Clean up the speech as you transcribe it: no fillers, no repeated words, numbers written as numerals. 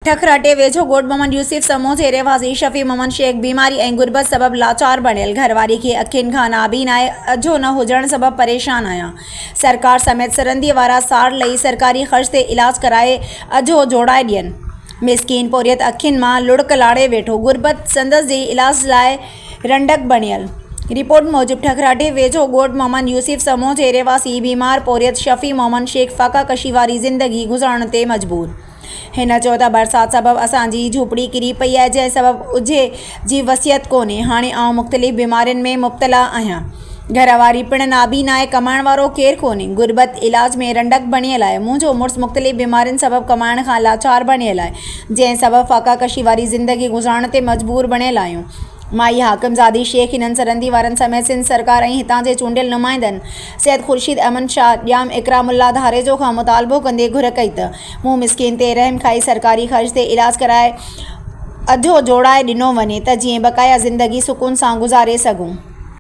ठखराटे वेझो ॻोठ मोहम्मद यूसुफ समूह जे रहवासी शफ़ी मोहम्मद शेख बीमारी ऐं गुरबत सबब लाचार बणियल। घरवारी खे अखियुनि खां नाबीन आहे। अझो न हुजण सबब परेशान आहियां। सरकार समेत सरंदी वारा साड़ लई सरकारी ख़र्च ते इलाज कराए अझो जोड़ाए ॾियनि। मिसकीन पोरियत अखियुनि मां लुढ़क लाड़े वेठो। गुरबत संदसि जे इलाज लाइ रंडक बणियल। रिपोर्ट मूजिब ठखराटे वेझो ॻोठ मोहम्मद यूसुफ समूह जे रहवासी बीमार पोरियत शफ़ी मोहम्मद शेख फ़ाक़ा कशी वारी ज़िंदगी गुज़ारण ते मजबूर। हिन चयो त बरसात सबब असांजी झूपड़ी किरी पई आहे, जंहिं सबब उझे जी वसियत कोन्हे। हाणे आउं मुख़्तलिफ़ बीमारियुनि में मुब्तला आहियां। घरवारी पिणु नाबीन आहे। कमाइण वारो केरु कोन्हे। गुरबत इलाज में रंडक बणियल आहे। मुंहिंजो मुड़ुसु मुख़्तलिफ़ बीमारियुनि सबब कमाइण खां लाचार बणियल आहे, जंहिं सबब फ़ाक़ा कशी वारी ज़िंदगी गुज़ारण ते मजबूर बणियल आहियूं। माई हाकिमज़ादी शेख हिननि सरंदी वारनि समेत सिंध सरकार ऐं हितां जे चूंडियल नुमाइंदनि सैयद खुर्शीद अहमद शाह ॼाम इकरामुल्लाह धारेजो खां मुतालबो कंदे घुर कई त मूं मिसकीन ते रहम खाई सरकारी ख़र्च ते इलाज कराए अझो जोड़ाए ॾिनो वञे त जीअं बक़ाया ज़िंदगी सुकून सां गुज़ारे सघूं।